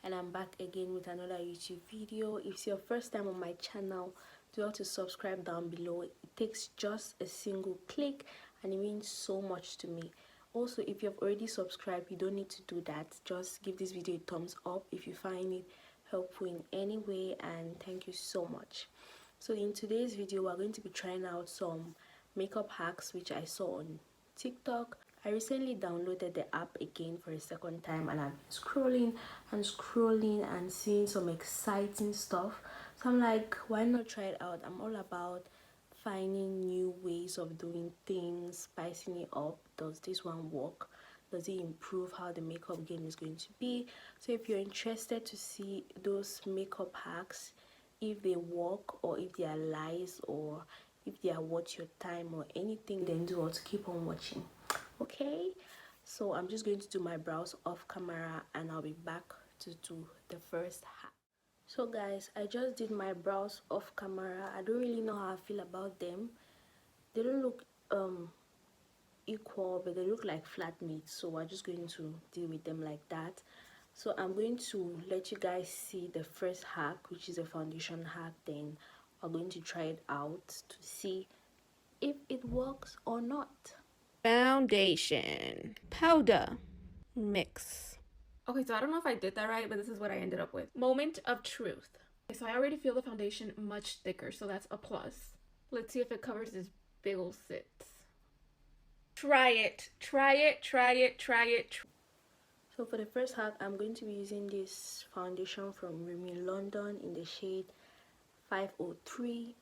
and I'm back again with another YouTube video. If it's your first time on my channel, do not to subscribe down below. It takes just a single click and it means so much to me. Also, if you've already subscribed, you don't need to do that. Just give this video a thumbs up if you find it helpful in any way, and thank you so much. So in today's video, we're going to be trying out some makeup hacks which I saw on TikTok. I recently downloaded the app again for a second time, and I've been scrolling and seeing some exciting stuff. So I'm like, why not try it out? I'm all about finding new ways of doing things, spicing it up. Does this one work? Does it improve how the makeup game is going to be? So if you're interested to see those makeup hacks, if they work or if they are lies or if they are worth your time or anything, then do what, keep on watching. Okay, so I'm just going to do my brows off camera and I'll be back to do the first hack. So guys, I just did my brows off camera. I don't really know how I feel about them. They don't look equal, but they look like flatmates, so we're just going to deal with them like that. So I'm going to let you guys see the first hack, which is a foundation hack. Then we're going to try it out to see if it works or not. Foundation, powder, mix. Okay, so I don't know if I did that right, but this is what I ended up with. Moment of truth. Okay, so I already feel the foundation much thicker, so that's a plus. Let's see if it covers this big ol' sits. Try it. So for the first hack, I'm going to be using this foundation from Rimmel London in the shade 503.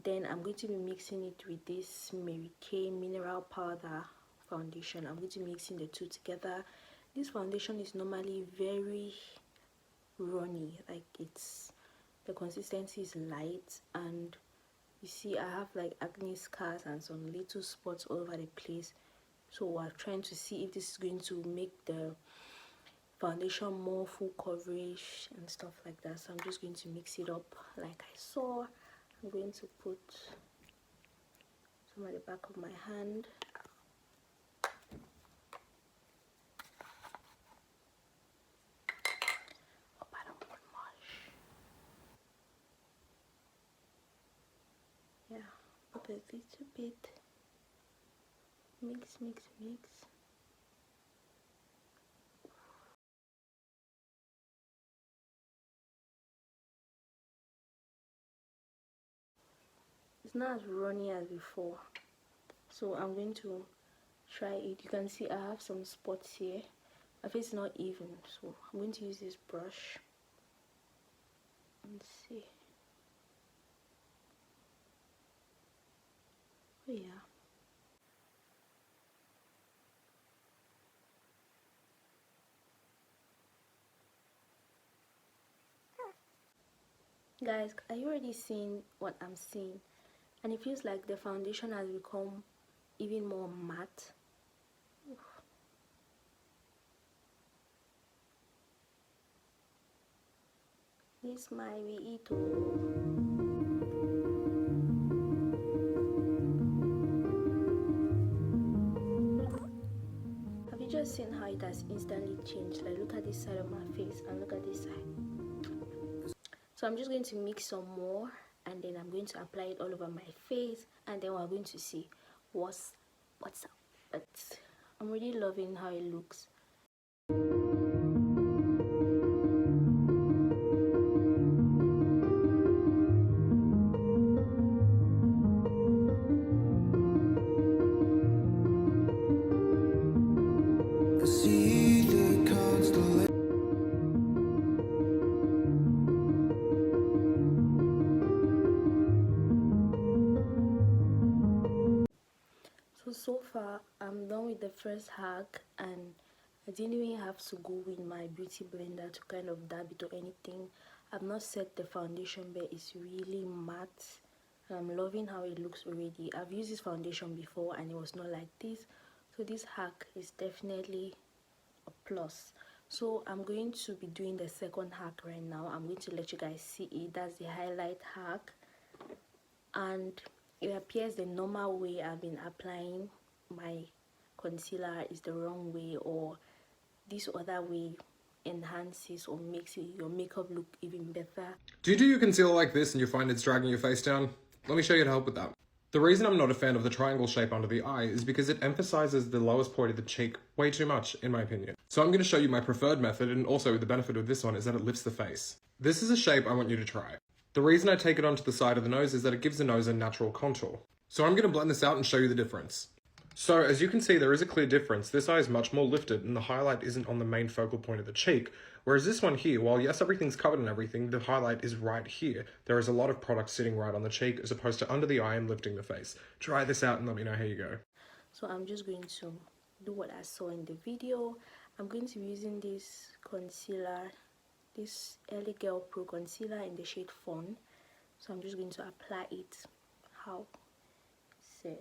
Then I'm going to be mixing it with this Mary Kay mineral powder foundation. I'm going to be mixing the two together. This foundation is normally very runny, like the consistency is light, and you see I have like acne scars and some little spots all over the place. So we're trying to see if this is going to make the foundation more full coverage and stuff like that. So I'm just going to mix it up like I saw. I'm going to put some at the back of my hand. Hope I don't put much. Yeah, put a little bit. Mix. It's not as runny as before, so I'm going to try it. You can see I have some spots here. My face is not even, so I'm going to use this brush and see. Oh yeah. Guys, are you already seeing what I'm seeing? And it feels like the foundation has become even more matte. This might be it. Have you just seen how it has instantly changed? Like, look at this side of my face and look at this side. So I'm just going to mix some more, and then I'm going to apply it all over my face, and then we're going to see what's up. But I'm really loving how it looks. So far I'm done with the first hack, and I didn't even have to go with my beauty blender to kind of dab it or anything. I've not set the foundation, but it's really matte. I'm loving how it looks already. I've used this foundation before and it was not like this, so this hack is definitely a plus. So I'm going to be doing the second hack right now. I'm going to let you guys see it. That's the highlight hack, and it appears the normal way I've been applying my concealer is the wrong way, or this other way enhances or makes your makeup look even better. Do you do your concealer like this and you find it's dragging your face down? Let me show you how to help with that. The reason I'm not a fan of the triangle shape under the eye is because it emphasizes the lowest point of the cheek way too much, in my opinion. So I'm going to show you my preferred method, and also the benefit of this one is that it lifts the face. This is a shape I want you to try. The reason I take it onto the side of the nose is that it gives the nose a natural contour. So I'm going to blend this out and show you the difference. So as you can see, there is a clear difference. This eye is much more lifted and the highlight isn't on the main focal point of the cheek. Whereas this one here, while yes, everything's covered and everything, the highlight is right here. There is a lot of product sitting right on the cheek as opposed to under the eye and lifting the face. Try this out and let me know how you go. So I'm just going to do what I saw in the video. I'm going to be using this concealer, this LA Girl Pro concealer in the shade Fawn. So I'm just going to apply it how said.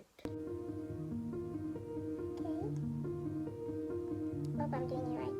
Hope I'm doing it right.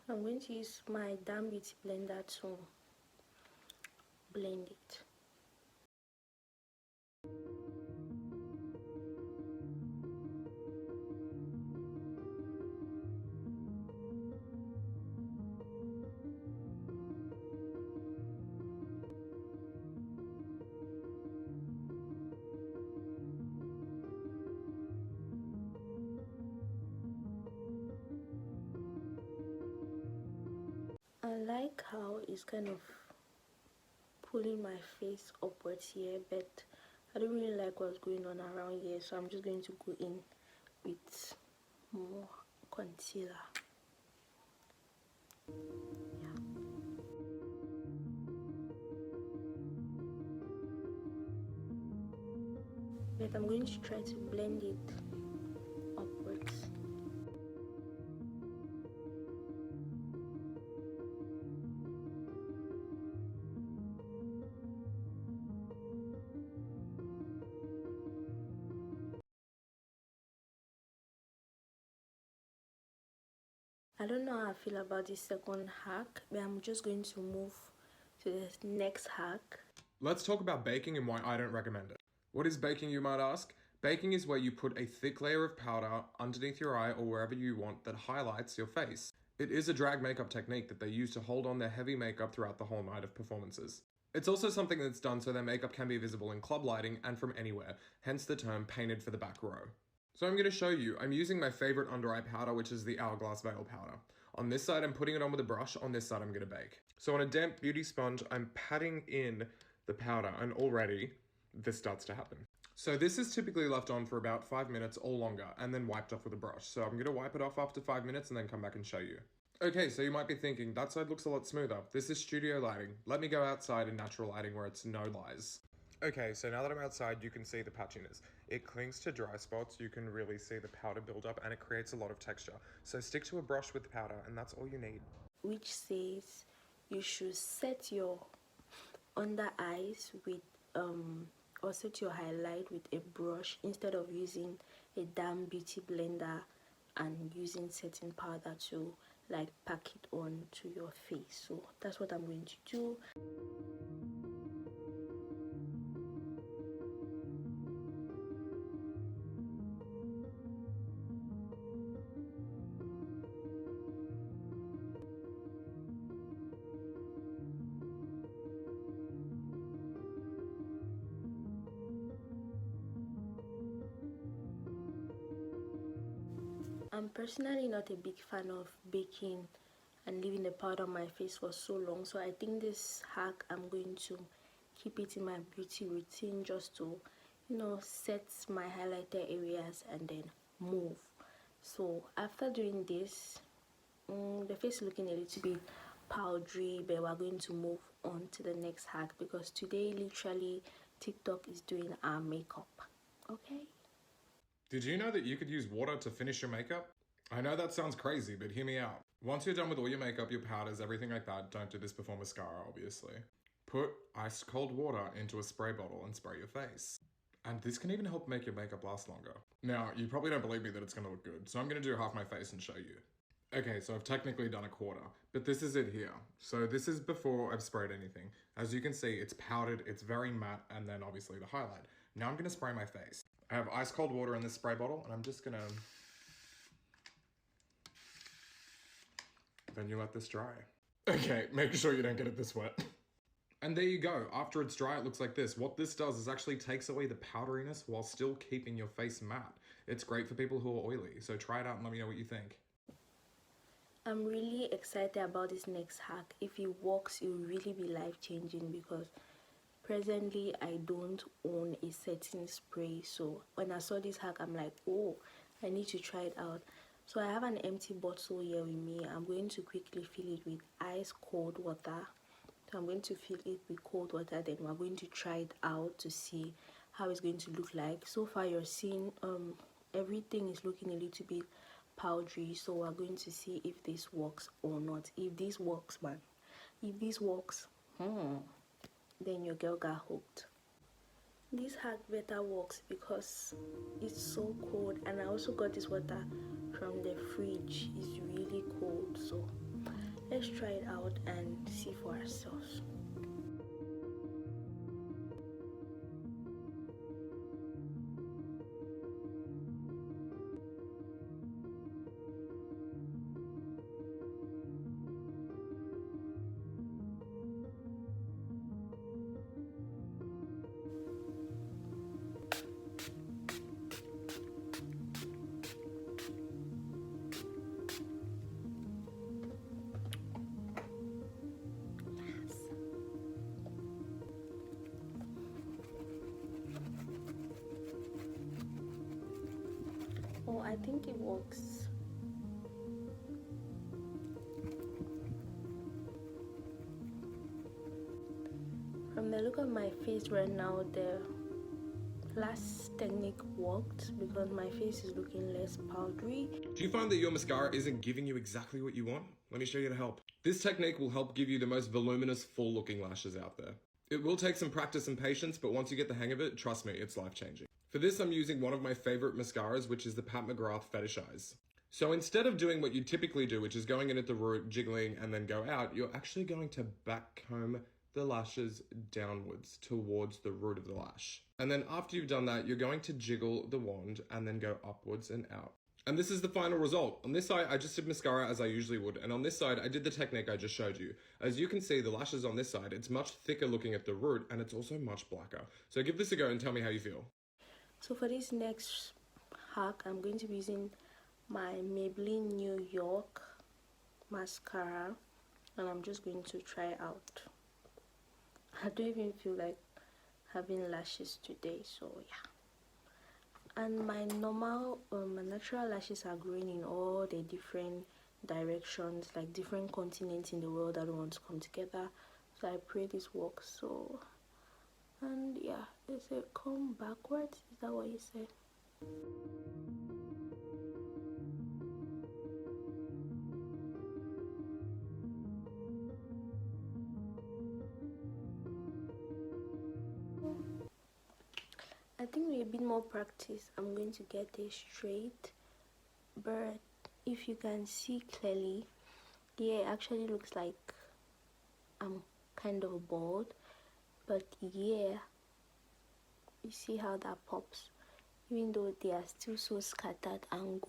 I'm going to use my Damn Beauty blender to blend it. I like how it's kind of pulling my face upwards here, but I don't really like what's going on around here, so I'm just going to go in with more concealer. Yeah. But I'm going to try to blend it upwards. I don't know how I feel about this second hack, but I'm just going to move to the next hack. Let's talk about baking and why I don't recommend it. What is baking, you might ask? Baking is where you put a thick layer of powder underneath your eye or wherever you want that highlights your face. It is a drag makeup technique that they use to hold on their heavy makeup throughout the whole night of performances. It's also something that's done so their makeup can be visible in club lighting and from anywhere, hence the term painted for the back row. So I'm going to show you. I'm using my favorite under eye powder, which is the Hourglass Veil powder. On this side, I'm putting it on with a brush. On this side, I'm going to bake. So on a damp beauty sponge, I'm patting in the powder, and already this starts to happen. So this is typically left on for about 5 minutes or longer, and then wiped off with a brush. So I'm going to wipe it off after 5 minutes and then come back and show you. Okay, so you might be thinking, that side looks a lot smoother. This is studio lighting. Let me go outside in natural lighting where it's no lies. Okay, so now that I'm outside, you can see the patchiness. It clings to dry spots, you can really see the powder build up, and it creates a lot of texture. So stick to a brush with powder, and that's all you need. Which says you should set your under eyes with or set your highlight with a brush instead of using a Damn Beauty blender and using setting powder to like pack it on to your face. So that's what I'm going to do. I'm personally not a big fan of baking and leaving the powder on my face for so long, so I think this hack I'm going to keep it in my beauty routine just to, you know, set my highlighter areas and then move. So after doing this, the face is looking a little bit powdery, but we're going to move on to the next hack because today literally TikTok is doing our makeup. Okay. Did you know that you could use water to finish your makeup? I know that sounds crazy, but hear me out. Once you're done with all your makeup, your powders, everything like that, don't do this before mascara, obviously. Put ice cold water into a spray bottle and spray your face. And this can even help make your makeup last longer. Now, you probably don't believe me that it's gonna look good, so I'm gonna do half my face and show you. Okay, so I've technically done a quarter, but this is it here. So this is before I've sprayed anything. As you can see, it's powdered, it's very matte, and then obviously the highlight. Now I'm gonna spray my face. I have ice cold water in this spray bottle, and I'm just gonna... Then you let this dry. Okay, make sure you don't get it this wet. And there you go. After it's dry, it looks like this. What this does is actually takes away the powderiness while still keeping your face matte. It's great for people who are oily, so try it out and let me know what you think. I'm really excited about this next hack. If it works, it will really be life-changing because presently I don't own a setting spray. So when I saw this hack, I'm like, oh, I need to try it out. So I have an empty bottle here with me. I'm going to quickly fill it with ice cold water. So I'm going to fill it with cold water, then we're going to try it out to see how it's going to look like. So far you're seeing everything is looking a little bit powdery, so we're going to see if this works or not. If this works, man, if this works, then your girl got hooked. This hack better works because it's so cold, and I also got this water from the fridge. It's really cold, so let's try it out and see for ourselves. Oh, I think it works. From the look of my face right now, the last technique worked because my face is looking less powdery. Do you find that your mascara isn't giving you exactly what you want? Let me show you to help. This technique will help give you the most voluminous, full-looking lashes out there. It will take some practice and patience, but once you get the hang of it, trust me, it's life-changing. For this, I'm using one of my favorite mascaras, which is the Pat McGrath Fetish Eyes. So instead of doing what you typically do, which is going in at the root, jiggling, and then go out, you're actually going to backcomb the lashes downwards towards the root of the lash. And then after you've done that, you're going to jiggle the wand and then go upwards and out. And this is the final result. On this side, I just did mascara as I usually would. And on this side, I did the technique I just showed you. As you can see, the lashes on this side, it's much thicker looking at the root, and it's also much blacker. So give this a go and tell me how you feel. So for this next hack, I'm going to be using my Maybelline New York mascara, and I'm just going to try out. I don't even feel like having lashes today, so yeah. And my normal my natural lashes are growing in all the different directions, like different continents in the world that want to come together. So I pray this works. So, and yeah, they say come backwards, is that what you said? I think with a bit more practice, I'm going to get it straight. But if you can see clearly, yeah, it actually looks like I'm kind of bald. But yeah, you see how that pops. Even though they are still so scattered and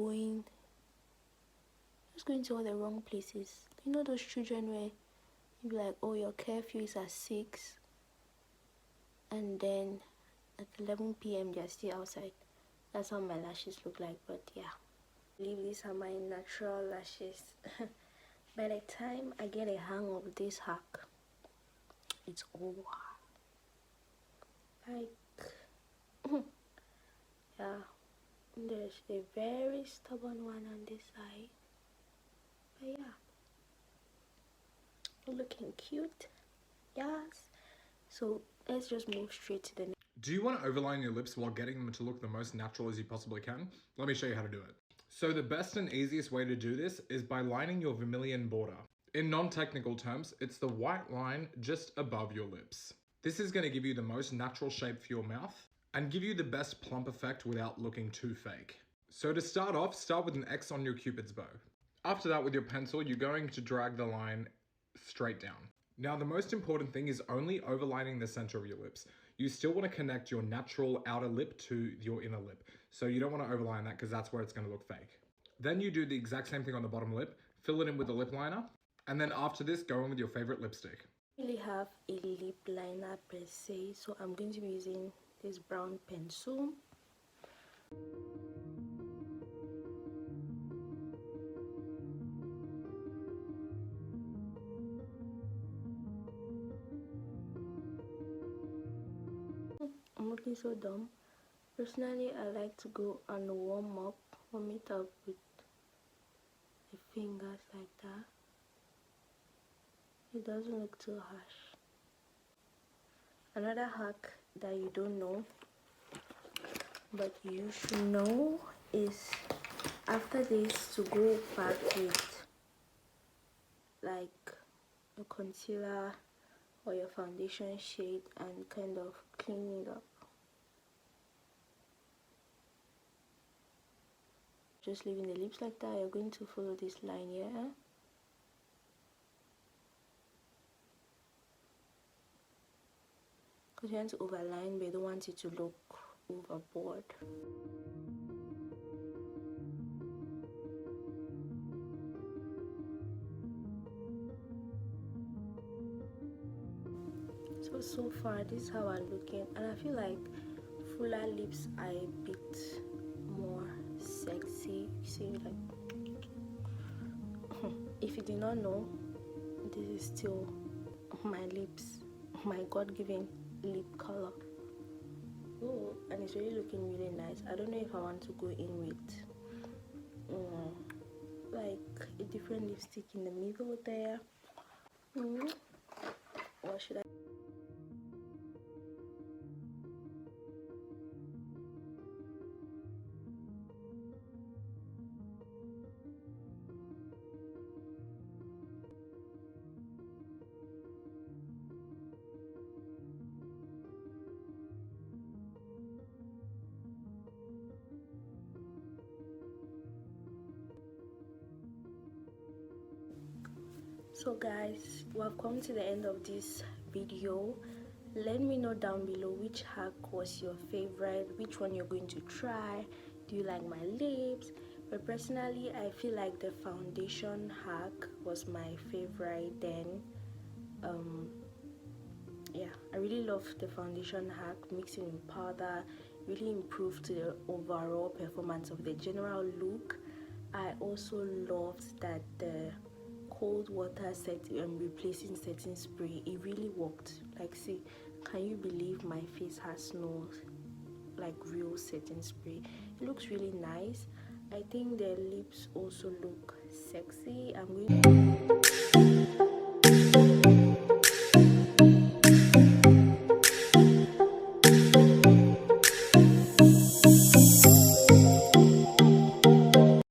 just going to all the wrong places. You know those children where you be like, oh, your curfew is at 6, and then at 11 p.m. they're still outside. That's how my lashes look like. But yeah, I believe these are my natural lashes. By the time I get a hang of this hack, it's over. Like yeah, there's a very stubborn one on this side, but yeah, looking cute. Yes, so let's just move straight to the next. Do you want to overline your lips while getting them to look the most natural as you possibly can? Let me show you how to do it. So the best and easiest way to do this is by lining your vermilion border. In non-technical terms, it's the white line just above your lips. This is going to give you the most natural shape for your mouth, and give you the best plump effect without looking too fake. So to start off, start with an X on your Cupid's bow. After that, with your pencil, you're going to drag the line straight down. Now, the most important thing is only overlining the center of your lips. You still want to connect your natural outer lip to your inner lip. So you don't want to overline that because that's where it's going to look fake. Then you do the exact same thing on the bottom lip, fill it in with a lip liner, and then after this, go in with your favorite lipstick. I really have a lip liner per se, so I'm going to be using this brown pencil. I'm looking so dumb. Personally, I like to go and warm it up with the fingers like that. It doesn't look too harsh. Another hack that you don't know but you should know is after this to go back with like a concealer or your foundation shade and kind of clean it up. Just leaving the lips like that, you're going to follow this line here. Because you want to overline, but you don't want it to look overboard. So far, this is how I'm looking, and I feel like fuller lips are a bit more sexy. See, like, if you did not know, this is still my lips, my God-given lip color. Oh, and it's really looking really nice. I don't know if I want to go in with like a different lipstick in the middle there. Or should I? So guys, we have come to the end of this video. Let me know down below which hack was your favorite, which one you're going to try. Do you like my lips? But personally, I feel like the foundation hack was my favorite. Then yeah, I really love the foundation hack. Mixing with powder really improved the overall performance of the general look. I also loved that the cold water replacing setting spray, it really worked. Like, see, can you believe my face has no like real setting spray? It looks really nice. I think the lips also look sexy. I'm going to